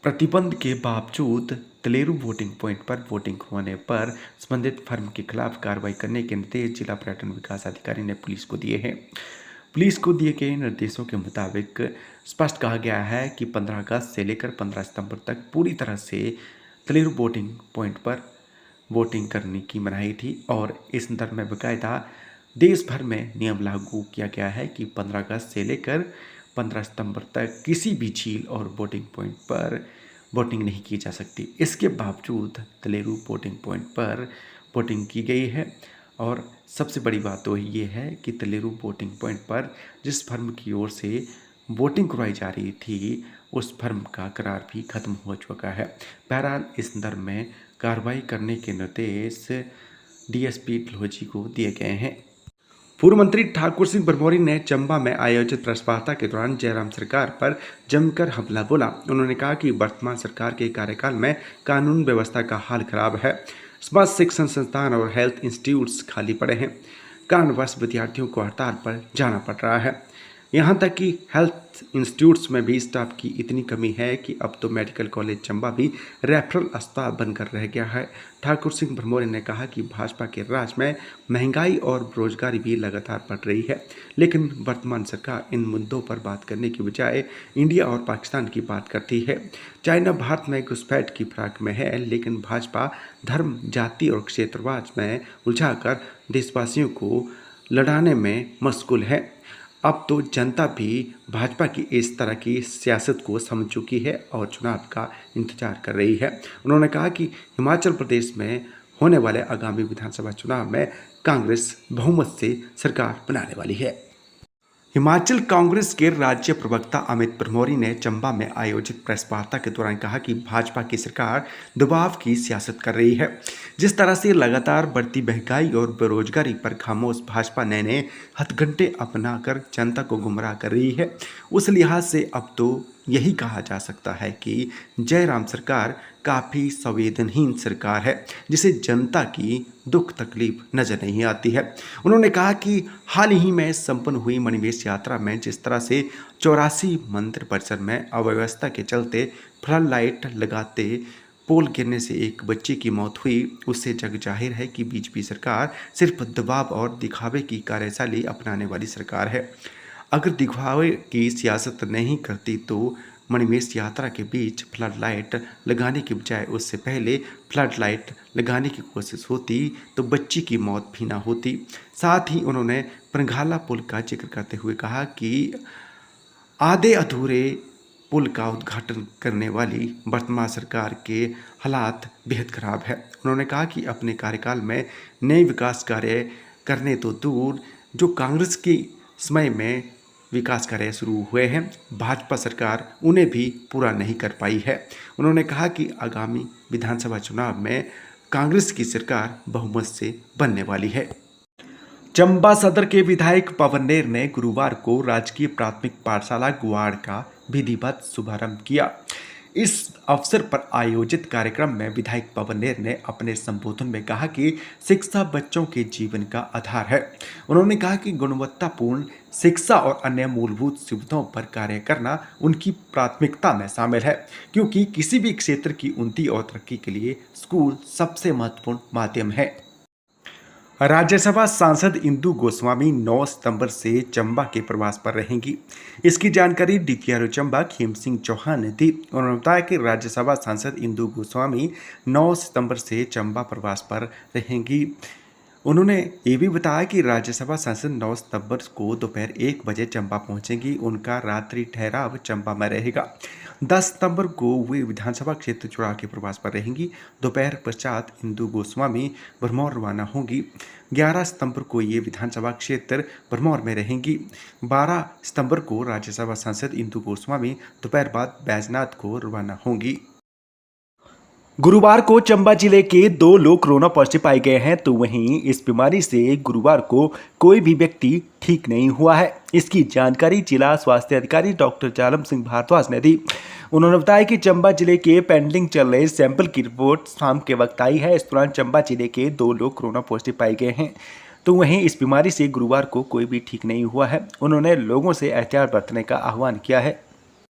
प्रतिबंध के बावजूद तलेरू वोटिंग पॉइंट पर वोटिंग होने पर संबंधित फर्म के खिलाफ कार्रवाई करने के निर्देश जिला पर्यटन विकास अधिकारी ने पुलिस को दिए हैं। पुलिस को दिए गए निर्देशों के मुताबिक स्पष्ट कहा गया है कि 15 अगस्त से लेकर 15 सितंबर तक पूरी तरह से तलेरू वोटिंग पॉइंट पर वोटिंग करने की मनाही थी और इस संदर्भ में बाकायदा देश भर में नियम लागू किया गया है कि 15 अगस्त से लेकर 15 सितंबर तक किसी भी झील और वोटिंग पॉइंट पर वोटिंग नहीं की जा सकती। इसके बावजूद तलेरू वोटिंग पॉइंट पर वोटिंग की गई है और सबसे बड़ी बात तो ये है कि तलेरू वोटिंग पॉइंट पर जिस फर्म की ओर से वोटिंग करवाई जा रही थी उस फर्म का करार भी खत्म हो चुका है। बहरहाल इस संदर्भ में कार्रवाई करने के निर्देश डीएसपी डलहौजी को दिए गए हैं। पूर्व मंत्री ठाकुर सिंह भरमौरी ने चंबा में आयोजित प्रेस वार्ता के दौरान जयराम सरकार पर जमकर हमला बोला। उन्होंने कहा कि वर्तमान सरकार के कार्यकाल में कानून व्यवस्था का हाल खराब है। समाज शिक्षण संस्थान और हेल्थ इंस्टीट्यूट्स खाली पड़े हैं। कारणवश विद्यार्थियों को हड़ताल पर जाना पड़ रहा है। यहाँ तक कि हेल्थ इंस्टीट्यूट्स में भी स्टाफ की इतनी कमी है कि अब तो मेडिकल कॉलेज चंबा भी रेफरल अस्पताल बनकर रह गया है। ठाकुर सिंह भरमौरी ने कहा कि भाजपा के राज में महंगाई और बेरोजगारी भी लगातार बढ़ रही है, लेकिन वर्तमान सरकार इन मुद्दों पर बात करने की बजाय इंडिया और पाकिस्तान की बात करती है। चाइना भारत में घुसपैठ की फिराक में है, लेकिन भाजपा धर्म, जाति और क्षेत्रवाद में उलझाकर देशवासियों को लड़ाने में मशगूल है। अब तो जनता भी भाजपा की इस तरह की सियासत को समझ चुकी है और चुनाव का इंतजार कर रही है। उन्होंने कहा कि हिमाचल प्रदेश में होने वाले आगामी विधानसभा चुनाव में कांग्रेस बहुमत से सरकार बनाने वाली है। हिमाचल कांग्रेस के राज्य प्रवक्ता अमित भरमौरी ने चंबा में आयोजित प्रेस वार्ता के दौरान कहा कि भाजपा की सरकार दबाव की सियासत कर रही है। जिस तरह से लगातार बढ़ती महंगाई और बेरोजगारी पर खामोश भाजपा नए हथकंडे अपनाकर जनता को गुमराह कर रही है, उस लिहाज से अब तो यही कहा जा सकता है कि जयराम सरकार काफ़ी संवेदनहीन सरकार है, जिसे जनता की दुख तकलीफ नजर नहीं आती है। उन्होंने कहा कि हाल ही में संपन्न हुई मणिमहेश यात्रा में जिस तरह से 84 मंदिर परिसर में अव्यवस्था के चलते फ्लड लाइट लगाते पोल गिरने से एक बच्चे की मौत हुई, उससे जग जाहिर है कि बीजेपी सरकार सिर्फ दबाव और दिखावे की कार्यशैली अपनाने वाली सरकार है। अगर दिखावे की सियासत नहीं करती तो मणिमहेश यात्रा के बीच फ्लड लाइट लगाने के बजाय उससे पहले फ्लड लाइट लगाने की कोशिश होती तो बच्ची की मौत भी ना होती। साथ ही उन्होंने पंघाला पुल का जिक्र करते हुए कहा कि आधे अधूरे पुल का उद्घाटन करने वाली वर्तमान सरकार के हालात बेहद खराब है। उन्होंने कहा कि अपने कार्यकाल में नए विकास कार्य करने तो दूर, जो कांग्रेस के समय में विकास कार्य शुरू हुए हैं, भाजपा सरकार उन्हें भी पूरा नहीं कर पाई है। उन्होंने कहा कि आगामी विधानसभा चुनाव में कांग्रेस की सरकार बहुमत से बनने वाली है। चंबा सदर के विधायक पवनेर ने गुरुवार को राजकीय प्राथमिक पाठशाला गुवाड़ का विधिवत शुभारंभ किया। इस अवसर पर आयोजित कार्यक्रम में विधायक पवनेर ने अपने संबोधन में कहा कि शिक्षा बच्चों के जीवन का आधार है। उन्होंने कहा कि गुणवत्तापूर्ण शिक्षा और अन्य मूलभूत सुविधाओं पर कार्य करना उनकी प्राथमिकता में शामिल है, क्योंकि किसी भी क्षेत्र की उन्नति और तरक्की के लिए स्कूल सबसे महत्वपूर्ण माध्यम है। राज्यसभा सांसद इंदु गोस्वामी 9 सितंबर से चंबा के प्रवास पर रहेंगी। इसकी जानकारी डीपीआरओ चंबा खेम सिंह चौहान ने दी। उन्होंने बताया कि राज्यसभा सांसद इंदु गोस्वामी 9 सितंबर से चंबा प्रवास पर रहेंगी। उन्होंने ये भी बताया कि राज्यसभा सांसद 9 सितंबर को दोपहर 1 बजे चंबा पहुंचेंगी। उनका रात्रि ठहराव चंबा में रहेगा। 10 सितंबर को वे विधानसभा क्षेत्र चुनाव के प्रवास पर रहेंगी। दोपहर पश्चात इंदु गोस्वामी भरमौर रवाना होंगी। 11 सितंबर को ये विधानसभा क्षेत्र भरमौर में रहेंगी। 12 सितंबर को राज्यसभा सांसद इंदु गोस्वामी दोपहर बाद बैजनाथ को रवाना होंगी। गुरुवार को चंबा जिले के 2 लोग कोरोना पॉजिटिव पाए गए हैं, तो वहीं इस बीमारी से गुरुवार को कोई भी व्यक्ति ठीक नहीं हुआ है। इसकी जानकारी जिला स्वास्थ्य अधिकारी डॉक्टर जालम सिंह भारद्वाज ने दी। उन्होंने बताया कि चंबा जिले के पेंडिंग चल रहे सैंपल की रिपोर्ट शाम के वक्त आई है। इस दौरान चंबा जिले के 2 लोग कोरोना पॉजिटिव पाए गए हैं, तो वहीं इस बीमारी से गुरुवार को कोई भी ठीक नहीं हुआ है। उन्होंने लोगों से एहतियात बरतने का आह्वान किया है।